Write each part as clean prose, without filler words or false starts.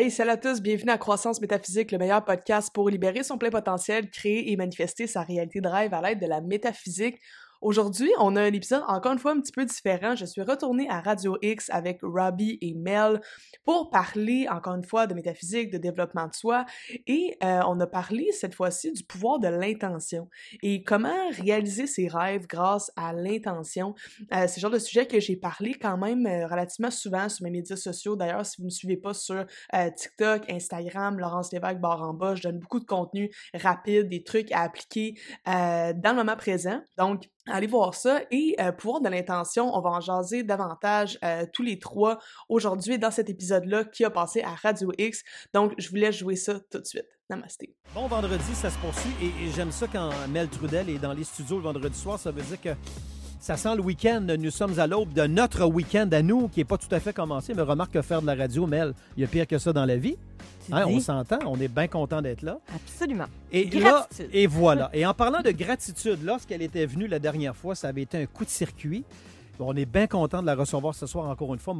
Hey, salut à tous, bienvenue à Croissance Métaphysique, le meilleur podcast pour libérer son plein potentiel, créer et manifester sa réalité de rêve à l'aide de la métaphysique. Aujourd'hui, on a un épisode encore une fois un petit peu différent. Je suis retournée à Radio X avec Robbie et Mel pour parler encore une fois de métaphysique, de développement de soi et on a parlé cette fois-ci du pouvoir de l'intention et comment réaliser ses rêves grâce à l'intention. C'est le genre de sujet que j'ai parlé quand même relativement souvent sur mes médias sociaux. D'ailleurs, si vous me suivez pas sur TikTok, Instagram, Laurence Lévesque barre en bas, je donne beaucoup de contenu rapide, des trucs à appliquer dans le moment présent. Donc, allez voir ça et pouvoir de l'intention, on va en jaser davantage tous les trois aujourd'hui dans cet épisode-là qui a passé à Radio X. Donc, je vous laisse jouer ça tout de suite. Namasté. Bon vendredi, ça se poursuit et j'aime ça quand Mel Trudel est dans les studios le vendredi soir. Ça veut dire que ça sent le week-end. Nous sommes à l'aube de notre week-end à nous qui n'est pas tout à fait commencé. Mais remarque que faire de la radio, Mel, il y a pire que ça dans la vie. Hein, on s'entend, on est bien content d'être là. Absolument. Et gratitude. Là, et voilà. Et en parlant de gratitude, lorsqu'elle était venue la dernière fois, ça avait été un coup de circuit. On est bien content de la recevoir ce soir encore une fois.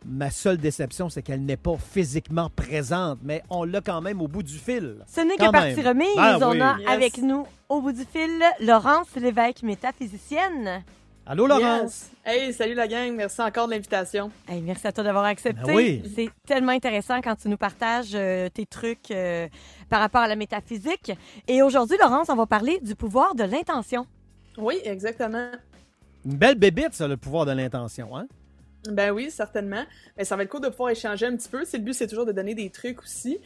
Ma seule déception, c'est qu'elle n'est pas physiquement présente, mais on l'a quand même au bout du fil. Ce n'est que partie remise. On a avec nous au bout du fil Laurence Lévesque, métaphysicienne. Allô, Laurence? Yes. Hey, salut la gang, merci encore de l'invitation. Hey, merci à toi d'avoir accepté. Ben oui. C'est tellement intéressant quand tu nous partages tes trucs par rapport à la métaphysique. Et aujourd'hui, Laurence, on va parler du pouvoir de l'intention. Oui, exactement. Une belle bébite, ça, le pouvoir de l'intention, hein? Ben oui, certainement. Mais ça va être cool de pouvoir échanger un petit peu. Le but, c'est toujours de donner des trucs aussi.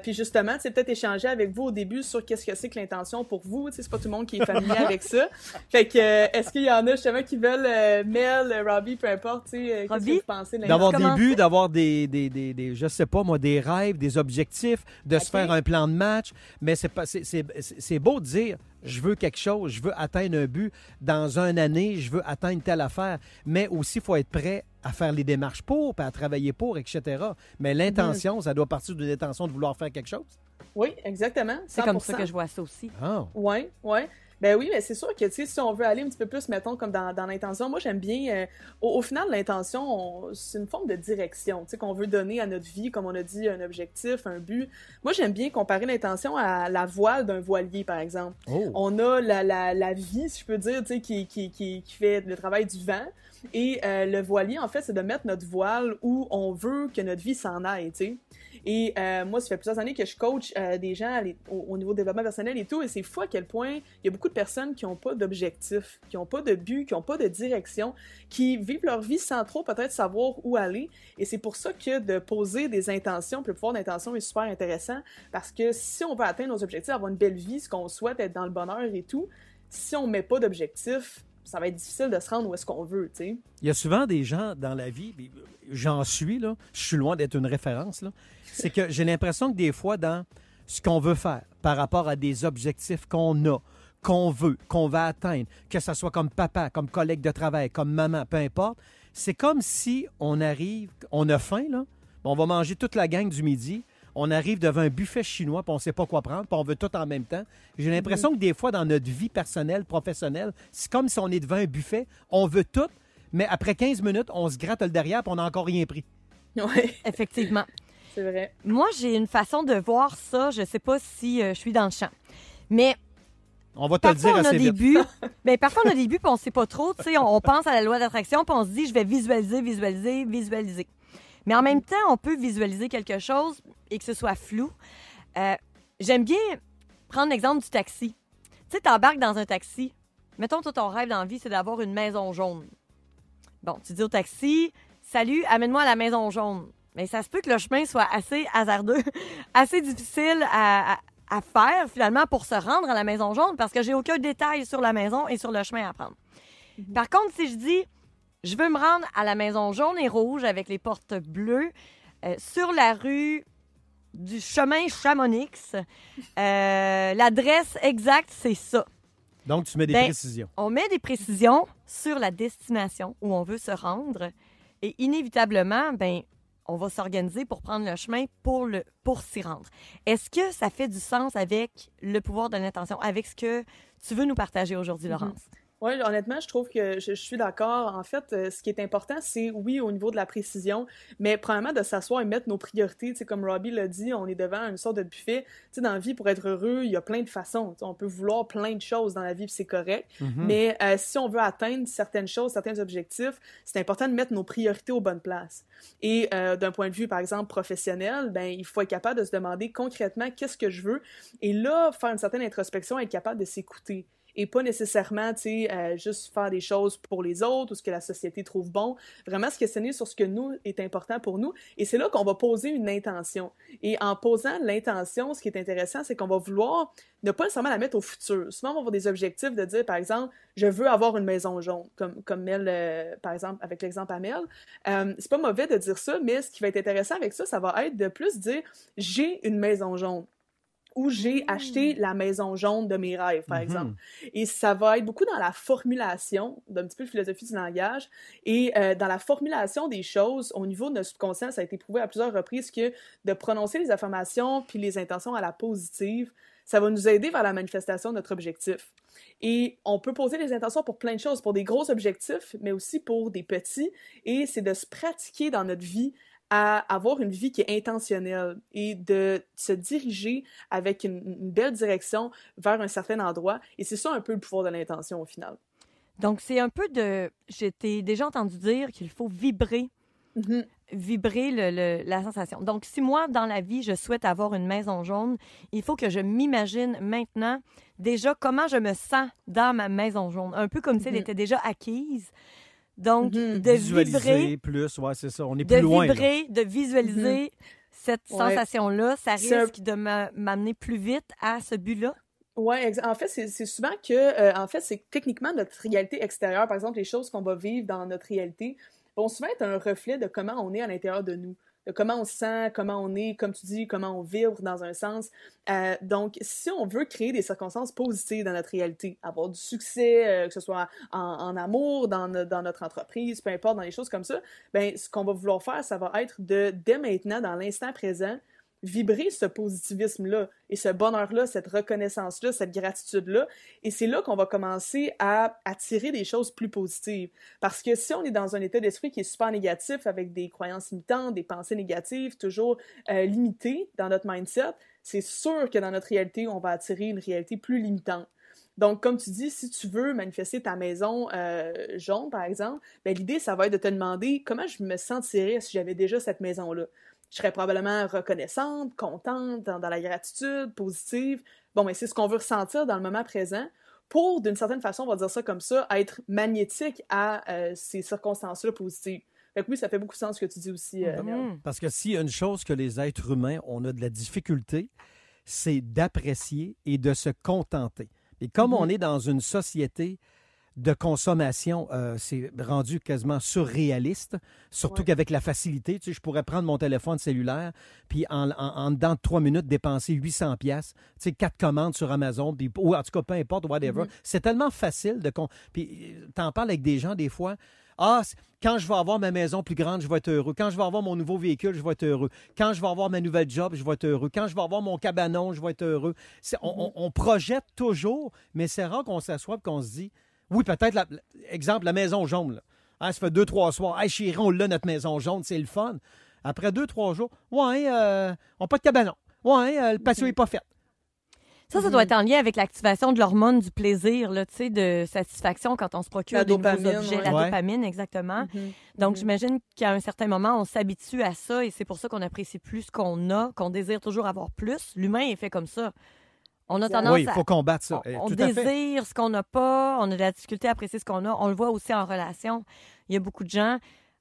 Puis justement, c'est peut-être échanger avec vous au début sur qu'est-ce que c'est que l'intention pour vous. C'est pas tout le monde qui est familier avec ça. Fait que, est-ce qu'il y en a justement qui veulent, Mel, Robbie, peu importe, qu'est-ce que vous pensez de l'intention? D'avoir des je sais pas moi, des rêves, des objectifs, de se faire un plan de match. Mais c'est beau de dire, je veux quelque chose, je veux atteindre un but dans une année, je veux atteindre telle affaire. Mais aussi, il faut être prêt à faire les démarches pour, puis à travailler pour, etc. Mais l'intention, ça doit partir d'une intention de vouloir faire quelque chose. Oui, exactement. 100%. C'est comme ça que je vois ça aussi. Oh. Oui, oui. Ben oui, mais c'est sûr que, tu sais, si on veut aller un petit peu plus, mettons, comme dans l'intention, moi, j'aime bien, au final, l'intention, c'est une forme de direction, tu sais, qu'on veut donner à notre vie, comme on a dit, un objectif, un but. Moi, j'aime bien comparer l'intention à la voile d'un voilier, par exemple. Oh. On a la vie, si je peux dire, tu sais, qui fait le travail du vent. Et le voilier, en fait, c'est de mettre notre voile où on veut que notre vie s'en aille, tu sais. Et moi, ça fait plusieurs années que je coach des gens au niveau développement personnel et tout, et c'est fou à quel point il y a beaucoup de personnes qui n'ont pas d'objectif, qui n'ont pas de but, qui n'ont pas de direction, qui vivent leur vie sans trop peut-être savoir où aller. Et c'est pour ça que de poser des intentions, puis le pouvoir d'intention est super intéressant, parce que si on veut atteindre nos objectifs, avoir une belle vie, ce qu'on souhaite, être dans le bonheur et tout, si on ne met pas d'objectif, ça va être difficile de se rendre où est-ce qu'on veut, tu sais. Il y a souvent des gens dans la vie, j'en suis, là, je suis loin d'être une référence, là, c'est que j'ai l'impression que des fois, dans ce qu'on veut faire par rapport à des objectifs qu'on a, qu'on veut, qu'on va atteindre, que ce soit comme papa, comme collègue de travail, comme maman, peu importe, c'est comme si on arrive, on a faim, là, on va manger toute la gang du midi, on arrive devant un buffet chinois, puis on ne sait pas quoi prendre, puis on veut tout en même temps. J'ai l'impression que des fois, dans notre vie personnelle, professionnelle, c'est comme si on est devant un buffet, on veut tout, mais après 15 minutes, on se gratte le derrière, puis on n'a encore rien pris. Oui. Effectivement. C'est vrai. Moi, j'ai une façon de voir ça. Je ne sais pas si je suis dans le champ. Mais on va te le dire assez vite. Parfois, on a des buts, puis on ne sait pas trop. On pense à la loi d'attraction, puis on se dit, je vais visualiser. Mais en même temps, on peut visualiser quelque chose et que ce soit flou. J'aime bien prendre l'exemple du taxi. Tu sais, tu embarques dans un taxi. Mettons, toi, ton rêve dans la vie, c'est d'avoir une maison jaune. Bon, tu dis au taxi, salut, amène-moi à la maison jaune. Mais ça se peut que le chemin soit assez hasardeux, assez difficile à faire, finalement, pour se rendre à la maison jaune, parce que j'ai aucun détail sur la maison et sur le chemin à prendre. Mm-hmm. Par contre, si je dis, je veux me rendre à la maison jaune et rouge avec les portes bleues, sur la rue du chemin Chamonix, l'adresse exacte, c'est ça. Donc, tu mets des précisions. On met des précisions sur la destination où on veut se rendre et inévitablement, on va s'organiser pour prendre le chemin pour s'y rendre. Est-ce que ça fait du sens avec le pouvoir de l'intention, avec ce que tu veux nous partager aujourd'hui, Laurence? Oui, honnêtement, je trouve que je suis d'accord. En fait, ce qui est important, c'est, oui, au niveau de la précision, mais premièrement, de s'asseoir et mettre nos priorités. Tu sais, comme Robbie l'a dit, on est devant une sorte de buffet. Tu sais, dans la vie, pour être heureux, il y a plein de façons. Tu sais, on peut vouloir plein de choses dans la vie, puis c'est correct. Mhm. Mais si on veut atteindre certaines choses, certains objectifs, c'est important de mettre nos priorités aux bonnes places. Et d'un point de vue, par exemple, professionnel, ben, il faut être capable de se demander concrètement qu'est-ce que je veux. Et là, faire une certaine introspection, être capable de s'écouter et pas nécessairement, tu sais, juste faire des choses pour les autres ou ce que la société trouve bon. Vraiment se questionner sur ce que nous est important pour nous. Et c'est là qu'on va poser une intention. Et en posant l'intention, ce qui est intéressant, c'est qu'on va vouloir ne pas nécessairement la mettre au futur. Souvent, on va avoir des objectifs de dire, par exemple, je veux avoir une maison jaune, comme Mel, par exemple, avec l'exemple à Mel. C'est pas mauvais de dire ça, mais ce qui va être intéressant avec ça, ça va être de plus dire, j'ai une maison jaune où j'ai acheté la maison jaune de mes rêves, par exemple. Et ça va être beaucoup dans la formulation, d'un petit peu de philosophie du langage, et dans la formulation des choses, au niveau de notre subconscient, ça a été prouvé à plusieurs reprises que de prononcer les affirmations puis les intentions à la positive, ça va nous aider vers la manifestation de notre objectif. Et on peut poser les intentions pour plein de choses, pour des gros objectifs, mais aussi pour des petits, et c'est de se pratiquer dans notre vie à avoir une vie qui est intentionnelle et de se diriger avec une belle direction vers un certain endroit. Et c'est ça un peu le pouvoir de l'intention au final. Donc, c'est un peu de... Je t'ai déjà entendu dire qu'il faut vibrer, Mm-hmm. vibrer la sensation. Donc, si moi, dans la vie, je souhaite avoir une maison jaune, il faut que je m'imagine maintenant déjà comment je me sens dans ma maison jaune. Un peu comme si elle était déjà acquise. Donc, de Visualiser vibrer, plus, ouais, c'est ça. On est de plus loin. vibrer, de visualiser cette Ouais. sensation-là, ça C'est risque de m'amener plus vite à ce but-là. Ouais, en fait, c'est souvent que, en fait, c'est techniquement notre réalité extérieure, par exemple, les choses qu'on va vivre dans notre réalité, vont souvent être un reflet de comment on est à l'intérieur de nous, de comment on se sent, comment on est, comme tu dis, comment on vibre dans un sens. Donc, si on veut créer des circonstances positives dans notre réalité, avoir du succès, que ce soit en amour, dans notre entreprise, peu importe, dans les choses comme ça, ben, ce qu'on va vouloir faire, ça va être de, dès maintenant, dans l'instant présent, vibrer ce positivisme-là et ce bonheur-là, cette reconnaissance-là, cette gratitude-là. Et c'est là qu'on va commencer à attirer des choses plus positives. Parce que si on est dans un état d'esprit qui est super négatif, avec des croyances limitantes, des pensées négatives, toujours limitées dans notre mindset, c'est sûr que dans notre réalité, on va attirer une réalité plus limitante. Donc, comme tu dis, si tu veux manifester ta maison jaune, par exemple, ben, l'idée, ça va être de te demander comment je me sentirais si j'avais déjà cette maison-là. Je serais probablement reconnaissante, contente, dans la gratitude, positive. Bon, mais c'est ce qu'on veut ressentir dans le moment présent pour, d'une certaine façon, on va dire ça comme ça, être magnétique à ces circonstances-là positives. Fait que oui, ça fait beaucoup de sens ce que tu dis aussi, Mel. Parce que s'il y a une chose que les êtres humains, on a de la difficulté, c'est d'apprécier et de se contenter. Et comme on est dans une société de consommation, c'est rendu quasiment surréaliste, surtout qu'avec la facilité, tu sais, je pourrais prendre mon téléphone cellulaire, puis en dedans de 3 minutes, dépenser 800 pièces, tu sais, 4 commandes sur Amazon, puis, ou en tout cas, peu importe, whatever. C'est tellement facile de... Puis t'en parles avec des gens, des fois, ah, quand je vais avoir ma maison plus grande, je vais être heureux. Quand je vais avoir mon nouveau véhicule, je vais être heureux. Quand je vais avoir ma nouvelle job, je vais être heureux. Quand je vais avoir mon cabanon, je vais être heureux. On projette toujours, mais c'est rare qu'on s'assoie et qu'on se dit, oui, peut-être, exemple, la maison jaune. Là. Hein, ça fait 2-3 soirs. Hey, chérie, on l'a, notre maison jaune, c'est le fun. Après 2-3 jours, ouais, on n'a pas de cabanon. Ouais, le patio n'est pas fait. Ça doit être en lien avec l'activation de l'hormone du plaisir, là, tu sais, de satisfaction quand on se procure des nouveaux objets. Ouais. La dopamine, exactement. Donc, j'imagine qu'à un certain moment, on s'habitue à ça et c'est pour ça qu'on apprécie plus ce qu'on a, qu'on désire toujours avoir plus. L'humain est fait comme ça. On a tendance oui, il faut combattre ça. On Tout à fait. désire ce qu'on n'a pas, on a de la difficulté à apprécier ce qu'on a. On le voit aussi en relation. Il y a beaucoup de gens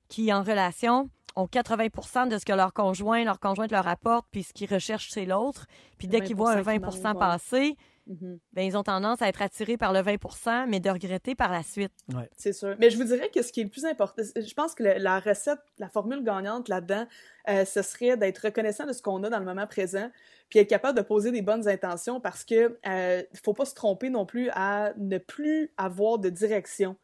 qui, en relation, ont 80 de ce que leur conjointe leur apporte, puis ce qu'ils recherchent, c'est l'autre. Puis dès qu'ils voient un 20 passer, ben, ils ont tendance à être attirés par le 20 mais de regretter par la suite. Ouais. C'est sûr. Mais je vous dirais que ce qui est le plus important, je pense que la recette, la formule gagnante là-dedans, ce serait d'être reconnaissant de ce qu'on a dans le moment présent, puis être capable de poser des bonnes intentions parce que faut pas se tromper non plus à ne plus avoir de direction.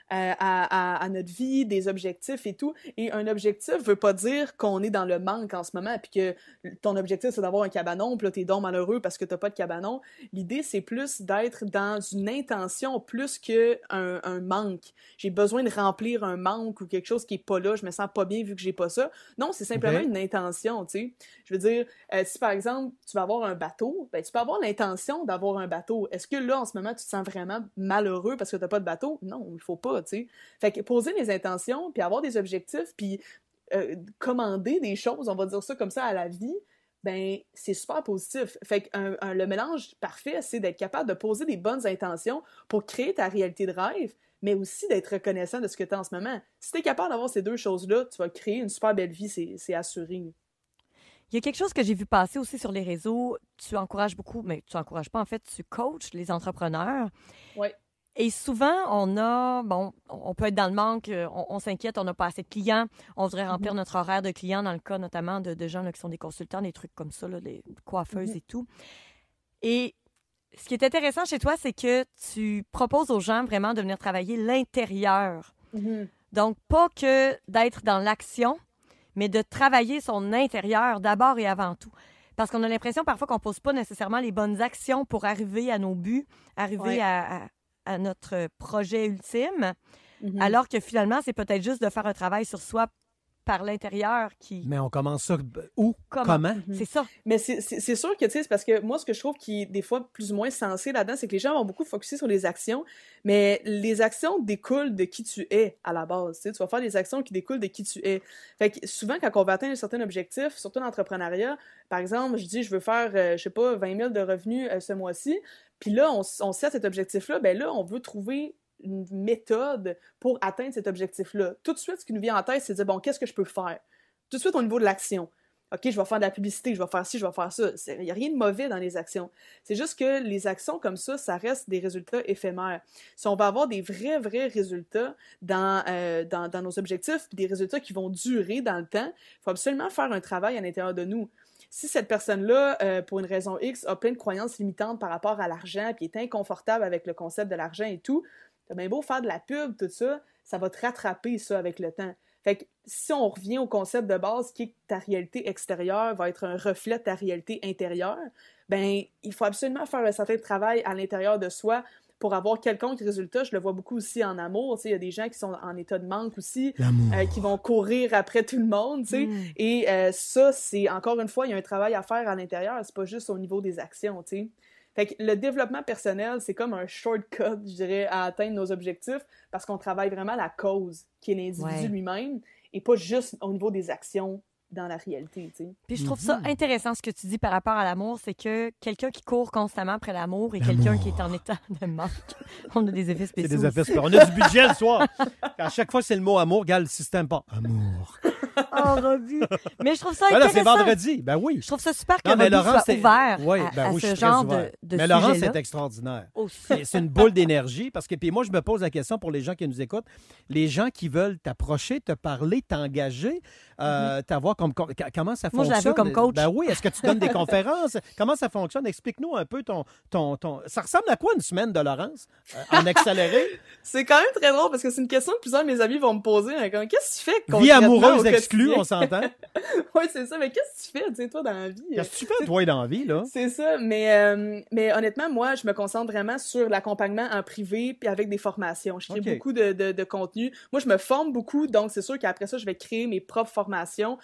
à notre vie, des objectifs et tout. Et un objectif veut pas dire qu'on est dans le manque en ce moment, puis que ton objectif, c'est d'avoir un cabanon, puis là, t'es donc malheureux parce que t'as pas de cabanon. L'idée, c'est plus d'être dans une intention plus qu'un manque. J'ai besoin de remplir un manque ou quelque chose qui est pas là, je me sens pas bien vu que j'ai pas ça. Non, c'est simplement une intention, tu sais. Je veux dire, si par exemple, tu vas avoir un bateau, ben tu peux avoir l'intention d'avoir un bateau. Est-ce que là, en ce moment, tu te sens vraiment malheureux parce que t'as pas de bateau? Non, il faut pas, tu sais. Fait que poser les intentions, puis avoir des objectifs, puis commander des choses, on va dire ça comme ça, à la vie, ben c'est super positif. Fait que le mélange parfait, c'est d'être capable de poser des bonnes intentions pour créer ta réalité de rêve, mais aussi d'être reconnaissant de ce que tu as en ce moment. Si tu es capable d'avoir ces deux choses-là, tu vas créer une super belle vie, c'est assuré. Il y a quelque chose que j'ai vu passer aussi sur les réseaux. Tu encourages beaucoup, mais tu encourages pas, en fait, tu coaches les entrepreneurs. Oui. Et souvent, on peut être dans le manque, on s'inquiète, on n'a pas assez de clients, on voudrait remplir notre horaire de clients, dans le cas notamment de gens là, qui sont des consultants, des trucs comme ça, là, des coiffeuses et tout. Et ce qui est intéressant chez toi, c'est que tu proposes aux gens vraiment de venir travailler l'intérieur. Donc, pas que d'être dans l'action, mais de travailler son intérieur d'abord et avant tout. Parce qu'on a l'impression parfois qu'on ne pose pas nécessairement les bonnes actions pour arriver à nos buts, arriver à notre projet ultime, alors que finalement, c'est peut-être juste de faire un travail sur soi par l'intérieur qui... Mais on commence ça où? Comment? C'est ça. Mais c'est sûr que, tu sais, c'est parce que moi, ce que je trouve qui est des fois plus ou moins sensé là-dedans, c'est que les gens vont beaucoup focusser sur les actions, mais les actions découlent de qui tu es à la base. Tu sais, tu vas faire des actions qui découlent de qui tu es. Fait que souvent, quand on va atteindre un certain objectif, surtout en entrepreneuriat, par exemple, je dis, je veux faire, je sais pas, 20 000 de revenus ce mois-ci, puis là, on set cet objectif-là, ben là, on veut trouver une méthode pour atteindre cet objectif-là. Tout de suite, ce qui nous vient en tête, c'est de dire, bon, qu'est-ce que je peux faire? Tout de suite, au niveau de l'action. OK, je vais faire de la publicité, je vais faire ci, je vais faire ça. Il n'y a rien de mauvais dans les actions. C'est juste que les actions comme ça reste des résultats éphémères. Si on va avoir des vrais résultats dans nos objectifs, puis des résultats qui vont durer dans le temps, il faut absolument faire un travail à l'intérieur de nous. Si cette personne-là, pour une raison X, a plein de croyances limitantes par rapport à l'argent, puis est inconfortable avec le concept de l'argent et tout, t'as bien beau faire de la pub, tout ça, ça va te rattraper, ça, avec le temps. Fait que si on revient au concept de base qui est que ta réalité extérieure va être un reflet de ta réalité intérieure, ben il faut absolument faire un certain travail à l'intérieur de soi pour avoir quelconque résultat. Je le vois beaucoup aussi en amour, tu sais, il y a des gens qui sont en état de manque aussi, qui vont courir après tout le monde, tu sais, et ça, c'est, encore une fois, il y a un travail à faire à l'intérieur, c'est pas juste au niveau des actions, tu sais. Fait que le développement personnel, c'est comme un shortcut, je dirais, à atteindre nos objectifs parce qu'on travaille vraiment la cause, qui est l'individu lui-même, et pas juste au niveau des actions dans la réalité, tu sais. Puis je trouve ça intéressant ce que tu dis par rapport à l'amour, c'est que quelqu'un qui court constamment après l'amour et quelqu'un qui est en état de manque. On a des effets spéciaux. C'est des effets spéciaux. On a du budget le soir. À chaque fois, c'est le mot amour. Regarde le système pas. Amour. Oh, revu. Mais je trouve ça intéressant. Là, c'est vendredi. Ben oui. Je trouve ça super que Robu soit ouvert à ce genre de Mais sujet-là. Laurence est extraordinaire. C'est une boule d'énergie parce que, puis moi, je me pose la question pour les gens qui nous écoutent, les gens qui veulent t'approcher, te parler, t'engager, t'avoir comme... Comment ça fonctionne? Moi, je la veux comme coach. Ben oui. Est-ce que tu donnes des conférences? Comment ça fonctionne? Explique-nous un peu ton... Ça ressemble à quoi une semaine de Laurence en accéléré? C'est quand même très drôle parce que c'est une question que plusieurs de mes amis vont me poser. Qu'est-ce que tu fais? Vie amoureuse exclue, on s'entend? Oui, c'est ça. Mais qu'est-ce que tu fais, tu sais, toi, dans la vie? Qu'est-ce que tu fais, toi, dans la vie, là? C'est ça. Mais honnêtement, moi, je me concentre vraiment sur l'accompagnement en privé puis avec des formations. Je crée beaucoup de contenu. Moi, je me forme beaucoup, donc c'est sûr qu'après ça, je vais créer mes propres formations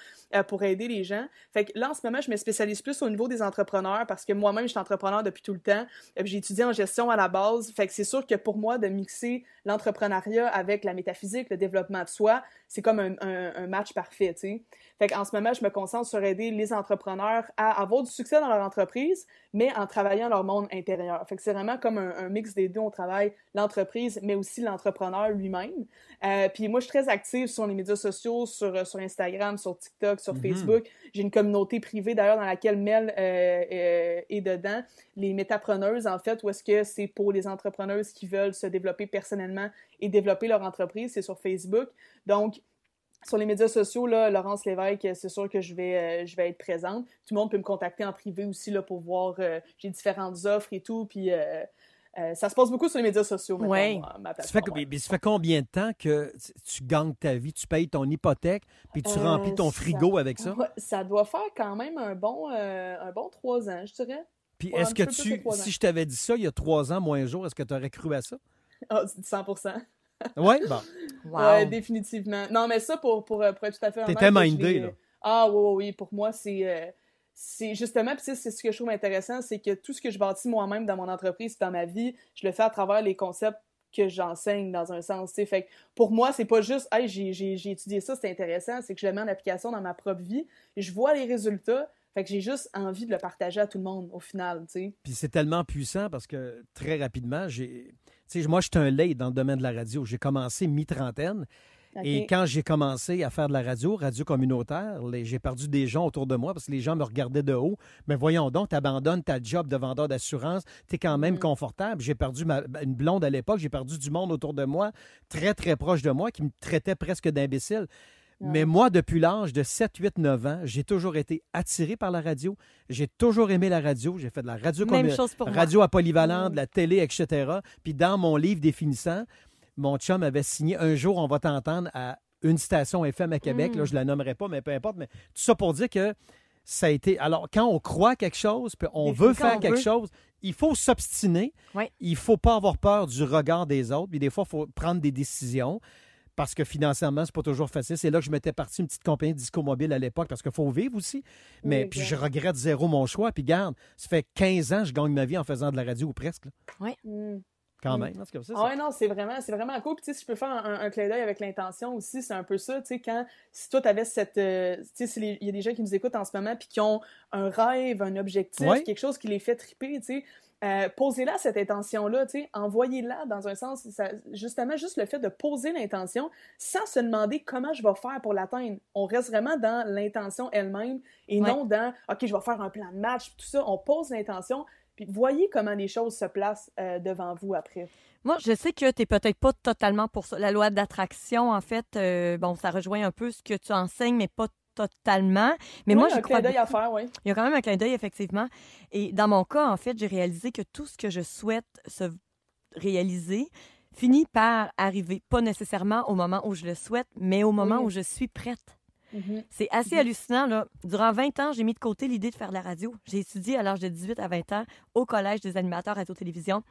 pour aider les gens. Fait que là, en ce moment, je me spécialise plus au niveau des entrepreneurs parce que moi-même, je suis entrepreneur depuis tout le temps. J'ai étudié en gestion à la base. Fait que c'est sûr que pour moi, de mixer l'entrepreneuriat avec la métaphysique, le développement de soi, c'est comme un match parfait, tu sais. Fait qu'en ce moment, je me concentre sur aider les entrepreneurs à avoir du succès dans leur entreprise, mais en travaillant leur monde intérieur. Fait que c'est vraiment comme un mix des deux. On travaille l'entreprise, mais aussi l'entrepreneur lui-même. Puis moi, je suis très active sur les médias sociaux, sur Instagram, sur TikTok, sur Facebook. J'ai une communauté privée, d'ailleurs, dans laquelle Mel est dedans. Les métapreneuses, en fait, où est-ce que c'est pour les entrepreneuses qui veulent se développer personnellement et développer leur entreprise. C'est sur Facebook. Donc, sur les médias sociaux, là, Laurence Lévesque, c'est sûr que je vais être présente. Tout le monde peut me contacter en privé aussi là, pour voir, j'ai différentes offres et tout, puis Ça se passe beaucoup sur les médias sociaux, maintenant, Ouais. ma Ça plateforme. fait, mais ça fait combien de temps que tu gagnes ta vie, tu payes ton hypothèque, puis tu remplis ton frigo avec ça? Ouais, ça doit faire quand même un bon 3 ans, je dirais. Puis Ouais, un est-ce que petit peu plus que 3 ans. si je t'avais dit ça il y a 3 ans, moins un jour, est-ce que tu aurais cru à ça? Ah, 100%. Oui, bon. Wow. Ouais, définitivement. Non, mais ça, pour être tout à fait honnête... T'étais je mindé, l'ai- là. Ah, oui, oui, oui. Pour moi, c'est justement, puis c'est ce que je trouve intéressant, c'est que tout ce que je bâtis moi-même dans mon entreprise, dans ma vie, je le fais à travers les concepts que j'enseigne dans un sens, tu sais. Fait que pour moi, c'est pas juste, hey, j'ai étudié ça, c'est intéressant, c'est que je le mets en application dans ma propre vie, et je vois les résultats, fait que j'ai juste envie de le partager à tout le monde, au final, tu sais. Puis c'est tellement puissant parce que très rapidement, moi, j'étais un late dans le domaine de la radio. J'ai commencé mi-trentaine. Et Ok. quand j'ai commencé à faire de la radio communautaire, j'ai perdu des gens autour de moi parce que les gens me regardaient de haut. Mais voyons donc, tu abandonnes ta job de vendeur d'assurance, tu es quand même confortable. J'ai perdu une blonde à l'époque, j'ai perdu du monde autour de moi, très, très proche de moi, qui me traitait presque d'imbécile. Mais moi, depuis l'âge de 7, 8, 9 ans, j'ai toujours été attiré par la radio. J'ai toujours aimé la radio. J'ai fait de la Même chose pour moi. radio à polyvalente, de la télé, etc. Puis dans mon livre définissant, mon chum avait signé Un jour, on va t'entendre à une station FM à Québec. Là, je ne la nommerai pas, mais peu importe. Mais tout ça pour dire que ça a été. Alors, quand on croit à quelque chose, puis on veut faire quelque chose, il faut s'obstiner. Oui. Il ne faut pas avoir peur du regard des autres. Puis des fois, il faut prendre des décisions. Parce que financièrement, c'est pas toujours facile. C'est là que je m'étais parti une petite compagnie de disco mobile à l'époque parce qu'il faut vivre aussi. Mais Oui, puis exact. je regrette zéro mon choix. Puis garde, ça fait 15 ans que je gagne ma vie en faisant de la radio ou presque. Là. Quand même. C'est comme ça. Ah ouais, non, c'est vraiment cool. Puis, tu sais, si je peux faire un clin d'œil avec l'intention aussi, c'est un peu ça, tu sais, si toi, t'avais cette, tu sais, il y a des gens qui nous écoutent en ce moment puis qui ont un rêve, un objectif, Ouais. quelque chose qui les fait triper, tu sais, posez-la cette intention-là, tu sais, envoyez-la dans un sens, justement, juste le fait de poser l'intention sans se demander comment je vais faire pour l'atteindre. On reste vraiment dans l'intention elle-même et non dans, OK, je vais faire un plan de match, tout ça. On pose l'intention, puis voyez comment les choses se placent devant vous après. Moi, je sais que tu n'es peut-être pas totalement pour ça. La loi d'attraction, en fait, bon, ça rejoint un peu ce que tu enseignes, mais pas totalement. Mais Oui, moi, il y a j'y un clin crois d'œil à beaucoup. faire, oui. Il y a quand même un clin d'œil, effectivement. Et dans mon cas, en fait, j'ai réalisé que tout ce que je souhaite se réaliser finit par arriver. Pas nécessairement au moment où je le souhaite, mais au moment où je suis prête. C'est assez hallucinant, là. Durant 20 ans, j'ai mis de côté l'idée de faire de la radio. J'ai étudié à l'âge de 18 à 20 ans au Collège des animateurs radio-télévision.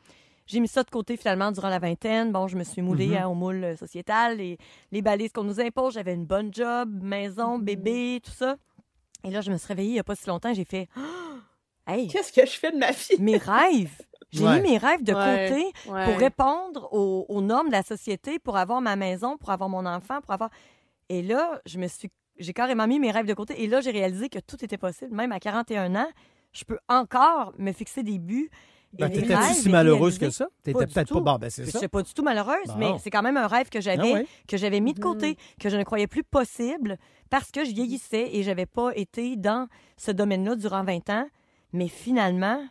J'ai mis ça de côté, finalement, durant la vingtaine. Bon, je me suis moulée au moule sociétal, les balises qu'on nous impose. J'avais une bonne job, maison, bébé, tout ça. Et là, je me suis réveillée il n'y a pas si longtemps. J'ai fait « Hey, Qu'est-ce que je fais de ma vie? mes rêves! » J'ai Ouais. mis mes rêves de Ouais, côté ouais. pour répondre aux normes de la société, pour avoir ma maison, pour avoir mon enfant, pour avoir... Et là, j'ai carrément mis mes rêves de côté. Et là, j'ai réalisé que tout était possible. Même à 41 ans, je peux encore me fixer des buts. Ben, et des t'étais-tu rêves si et malheureuse réaliser. que ça? Pas T'étais du peut-être tout. pas. Bon, ben c'est Je ça. suis pas du tout malheureuse, Bon. mais c'est quand même un rêve que j'avais, Ah ouais. que j'avais mis de côté, que je ne croyais plus possible parce que je vieillissais et j'avais pas été dans ce domaine-là durant 20 ans. Mais finalement,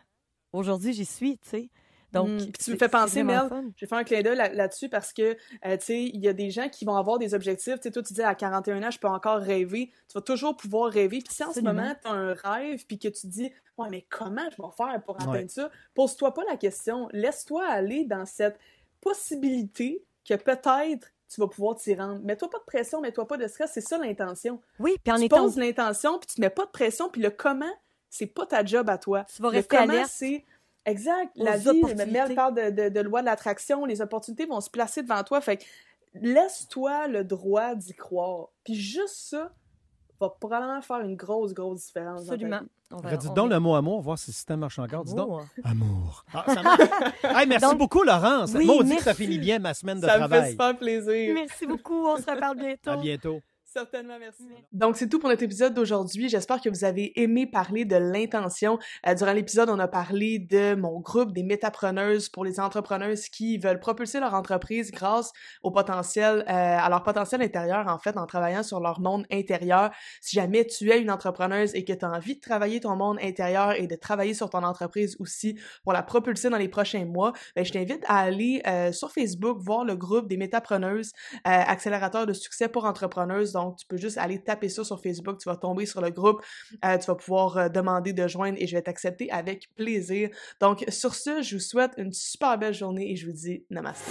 aujourd'hui, j'y suis, tu sais. Donc, Puis tu me fais penser, Mel, Mel, je vais faire un clin d'œil là-dessus parce que, tu sais, il y a des gens qui vont avoir des objectifs. Tu sais, toi, tu dis à 41 ans, je peux encore rêver. Tu vas toujours pouvoir rêver. Puis si en ce Absolument. moment, tu as un rêve, puis que tu dis, ouais, mais comment je vais faire pour atteindre Ouais. ça? Pose-toi pas la question. Laisse-toi aller dans cette possibilité que peut-être tu vas pouvoir t'y rendre. Mets-toi pas de pression, mets-toi pas de stress. C'est ça l'intention. oui, puis en Tu étant... poses l'intention, puis tu mets pas de pression, puis le comment, c'est pas ta job à toi. Tu vas Le rester comment, alerte c'est... Exact. aux La vie, opportunités. Mel parle de loi de l'attraction, les opportunités vont se placer devant toi. Fait que laisse-toi le droit d'y croire. Puis juste ça va probablement faire une grosse, grosse différence. Absolument. Dans ta vie. Redis donc le mot amour, voir si le système marche encore. Dis donc. Amour. Amour. Ah, ça marche. Hey, merci Donc, beaucoup, Laurence. oui, Maudit que merci. ça finit bien ma semaine de Ça me fait travail. super plaisir. Merci beaucoup. On se reparle bientôt. À bientôt. Certainement, merci. Donc, c'est tout pour notre épisode d'aujourd'hui. J'espère que vous avez aimé parler de l'intention. Durant l'épisode, on a parlé de mon groupe des métapreneuses pour les entrepreneuses qui veulent propulser leur entreprise grâce au potentiel, à leur potentiel intérieur, en fait, en travaillant sur leur monde intérieur. Si jamais tu es une entrepreneuse et que tu as envie de travailler ton monde intérieur et de travailler sur ton entreprise aussi pour la propulser dans les prochains mois, ben, je t'invite à aller sur Facebook voir le groupe des métapreneuses, accélérateur de succès pour entrepreneuses. Donc, Donc, tu peux juste aller taper ça sur Facebook, tu vas tomber sur le groupe, tu vas pouvoir demander de joindre et je vais t'accepter avec plaisir. Donc, sur ce, je vous souhaite une super belle journée et je vous dis namaste.